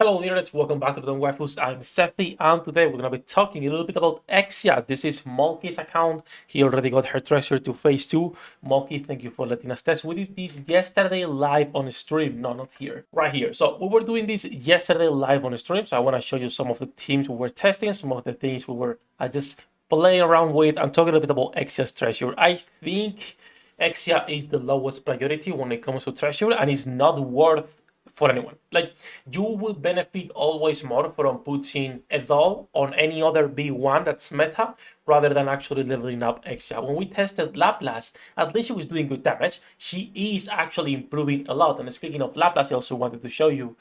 Hello nerds, welcome back to the Waifus. I'm Sefhi, and today we're gonna be talking a little bit about Exia. This is Molky's account. He already got her treasure to phase 2. Molky, thank you for letting us test. We did this yesterday live on stream. No, not here. Right here. So we were doing this yesterday live on stream. So I want to show you some of the teams we were testing, some of the things we were just playing around with and talking a little bit about Exia's treasure. I think Exia is the lowest priority when it comes to treasure and is not worth for anyone. Like, you will benefit always more from putting a doll on any other B1 that's meta rather than actually leveling up Exia. When we tested Laplace, at least she was doing good damage. She is actually improving a lot. And speaking of Laplace, I also wanted to show you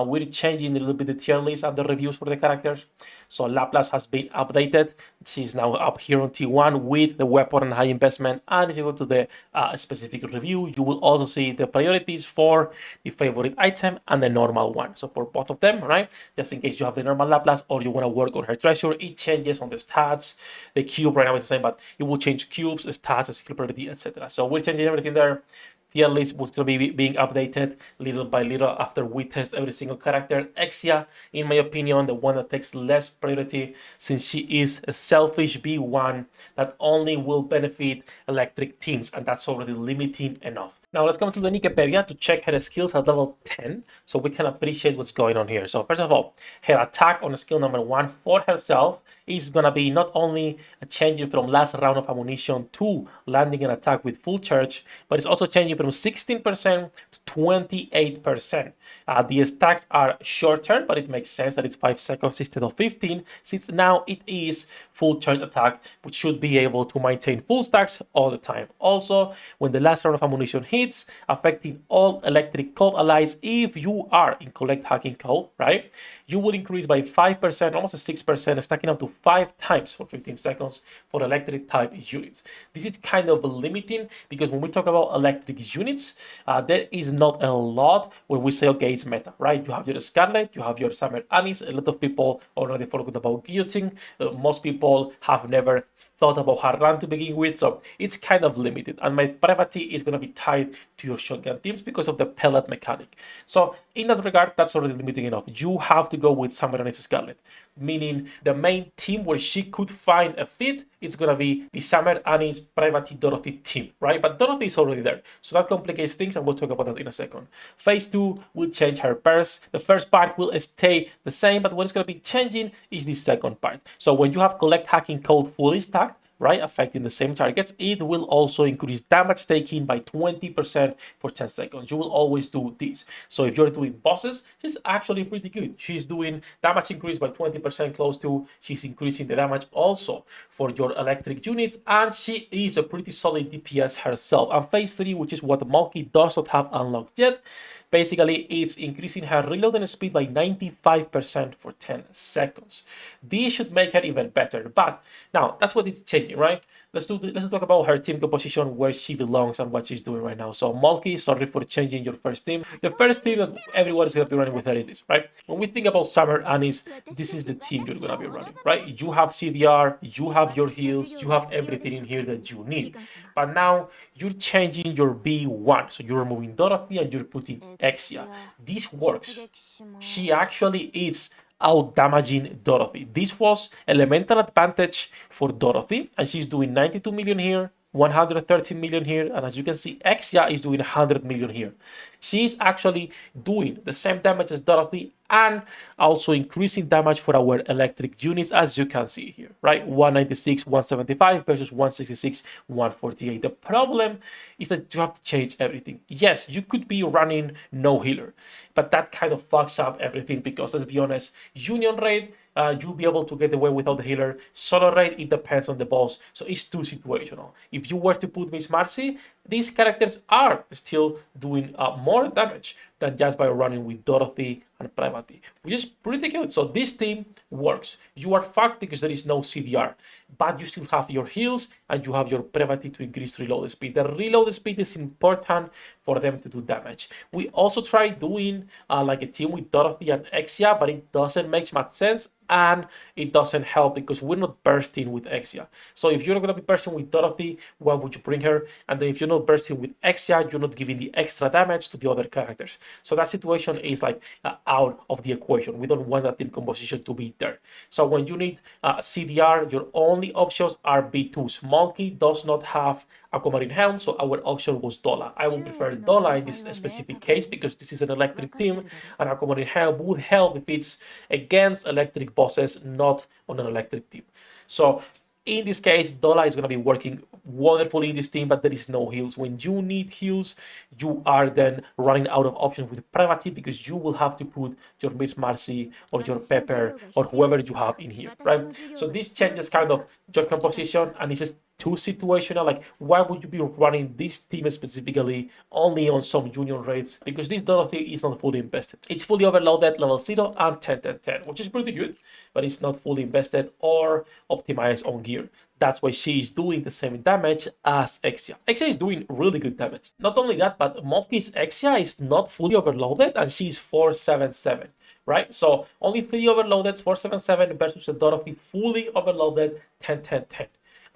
we're changing a little bit the tier list and the reviews for the characters. So Laplace has been updated. She's now up here on T1 with the weapon and high investment. And if you go to the specific review, you will also see the priorities for the favorite item and the normal one. So for both of them, right? Just in case you have the normal Laplace or you want to work on her treasure, it changes on the stats. The cube right now is the same, but it will change cubes, stats, skill priority, etc. So we're changing everything there. Tier list was going to be being updated little by little after we test every single character. Exia, in my opinion, the one that takes less priority since she is a selfish B1 that only will benefit electric teams, and that's already limiting enough. Now let's come to the NIKKEpedia to check her skills at level 10 so we can appreciate what's going on here. So first of all, her attack on skill number 1 for herself is going to be not only a change from last round of ammunition to landing an attack with full charge, but it's also changing from 16% to 28%. The stacks are shorter, but it makes sense that it's 5 seconds instead of 15, since now it is full charge attack, which should be able to maintain full stacks all the time. Also, when the last round of ammunition hits, affecting all electric code allies, if you are in collect hacking code, right, you will increase by 5%, almost a 6%, stacking up to 5 times for 15 seconds for electric type units. This is kind of limiting because when we talk about electric units, there is not a lot where we say, okay, it's meta, right? You have your Scarlet, you have your Summer Anis. A lot of people already forgot about Guillotine. Most people have never thought about her run to begin with, so it's kind of limited. And my priority is going to be tied to your shotgun teams because of the pellet mechanic. So in that regard, that's already limiting enough. You have to go with Summer Anis Scarlet, meaning the main team where she could find a fit, it's going to be the Summer Anis Privacy Dorothy team, right? But Dorothy is already there, so that complicates things, and we'll talk about that in a second. Phase 2 will change her pairs. The first part will stay the same, but what's going to be changing is the second part. So when you have collect hacking code fully stacked, right, affecting the same targets, it will also increase damage taken by 20% for 10 seconds. You will always do this. So if you're doing bosses, she's actually pretty good. She's doing damage increase by 20% close to, she's increasing the damage also for your electric units, and she is a pretty solid DPS herself. And phase 3, which is what Molky does not have unlocked yet, basically it's increasing her reloading speed by 95% for 10 seconds. This should make her even better, but now that's what it's changing, right? Let's talk about her team composition, where she belongs and what she's doing right now. So Molky, sorry for changing your first team. The first team that everyone is going to be running with her is this, right? When we think about Summer Anis, this is the team you're going to be running, right? You have CDR, you have your heals, you have everything in here that you need. But now you're changing your B1, so you're removing Dorothy and you're putting Exia. This works. She actually is out damaging Dorothy. This was elemental advantage for Dorothy, and she's doing 92 million here, 130 million here, and as you can see, Exia is doing 100 million here. She is actually doing the same damage as Dorothy and also increasing damage for our electric units, as you can see here, right? 196, 175 versus 166, 148. The problem is that you have to change everything. Yes, you could be running no healer, but that kind of fucks up everything because, let's be honest, Union Raid, you'll be able to get away without the healer. Solo raid, it depends on the boss, so it's too situational. If you were to put Miss Marcy, these characters are still doing more damage than just by running with Dorothy and Privacy, which is pretty good. So this team works. You are fucked because there is no CDR, but you still have your heals and you have your Privacy to increase reload speed. The reload speed is important for them to do damage. We also tried doing like a team with Dorothy and Exia, but it doesn't make much sense and it doesn't help because we're not bursting with Exia. So if you're not going to be bursting with Dorothy, why would you bring her? And then if you're not bursting with Exia, you're not giving the extra damage to the other characters. So that situation is like out of the equation. We don't want that team composition to be there. So when you need CDR, your only options are B2s. Mulkey does not have Aquamarine Helm, so our option was Dola. I would prefer Dola in this specific case because this is an electric team, and Aquamarine Helm would help if it's against electric bosses, not on an electric team. So in this case, Dola is going to be working wonderfully in this team, but there is no heals. When you need heals, you are then running out of options with Privati because you will have to put your Miss Marcy or your Pepper or whoever you have in here, right? So this changes kind of your composition, and it's just too situational. Like, why would you be running this team specifically only on some union rates? Because this Dorothy is not fully invested. It's fully overloaded, level 0 and 10, 10, 10, which is pretty good, but it's not fully invested or optimized on gear. That's why she is doing the same damage as Exia. Exia is doing really good damage. Not only that, but Molky's Exia is not fully overloaded and she's 477, right? So only 3 overloaded, 477 versus a Dorothy fully overloaded 10, 10, 10.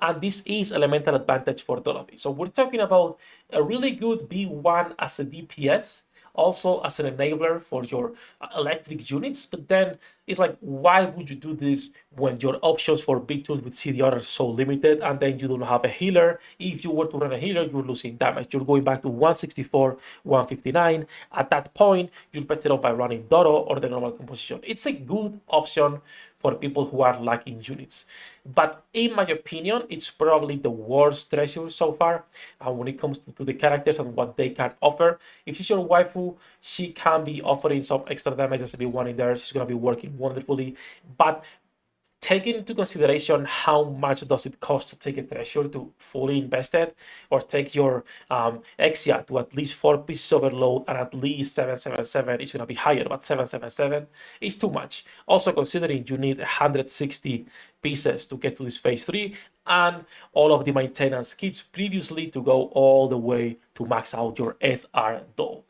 And this is elemental advantage for Dorothy. So we're talking about a really good B1 as a DPS, also as an enabler for your electric units, but then it's like, why would you do this when your options for B2s with CDR are so limited, and then you don't have a healer? If you were to run a healer, you're losing damage. You're going back to 164, 159. At that point, you're better off by running Doro or the normal composition. It's a good option for people who are lacking units. But in my opinion, it's probably the worst treasure so far when it comes to the characters and what they can offer. If she's your waifu, she can be offering some extra damage as a B1 in there. She's going to be working wonderfully. But taking into consideration how much does it cost to take a treasure to fully invest it, or take your Exia to at least 4 pieces overload and at least 777, it's going to be higher, but 777 is too much. Also considering you need 160 pieces to get to this phase 3 and all of the maintenance kits previously to go all the way to max out your SR doll.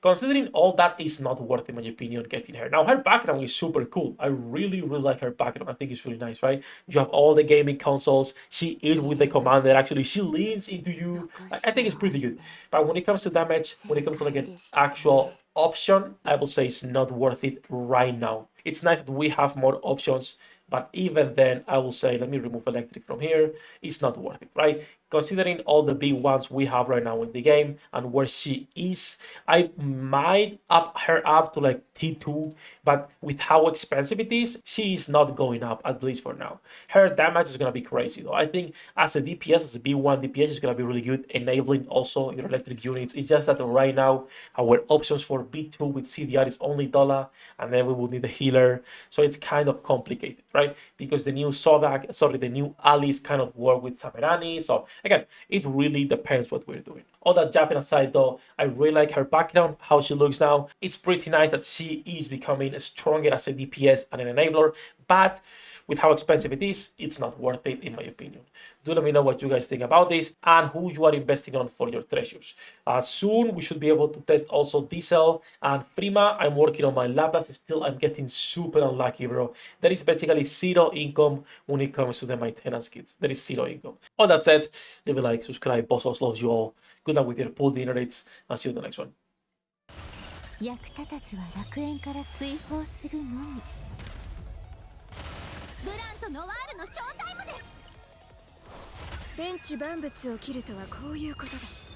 Considering all that is not worth, in my opinion, getting her. Now, her background is super cool. I really, really like her background. I think it's really nice, right? You have all the gaming consoles. She is with the commander. Actually, she leans into you. I think it's pretty good. But when it comes to damage, when it comes to like an actual option, I will say it's not worth it right now. It's nice that we have more options, but even then, I will say, let me remove electric from here. It's not worth it, right? Considering all the big ones we have right now in the game and where she is, I might up her up to like T2, but with how expensive it is, she is not going up, at least for now. Her damage is going to be crazy though. I think as a DPS, as a B1 DPS, is going to be really good, enabling also your electric units. It's just that right now, our options for B2 with CDR is only Dola, and then we will need a healer. So it's kind of complicated, right? Because the new Sodak, the new Alice cannot work with Samerani. So again, it really depends what we're doing. All that jabbing aside though, I really like her background, how she looks now. It's pretty nice that she is becoming stronger as a DPS and an enabler, but with how expensive it is, it's not worth it in my opinion. Do let me know what you guys think about this and who you are investing on for your treasures. Soon we should be able to test also Diesel and Prima. I'm working on my Laplace still. I'm getting super unlucky, bro. There is basically 0 income when it comes to the maintenance kits. There is 0 income. All that said, leave a like, subscribe, Bossos loves you all. Good luck with your pool dinner rates. I'll see you in the next one. 役立たずは楽園から追放するのみ。ブランとノワールのショータイムです。天地万物を切るとはこういうことだ。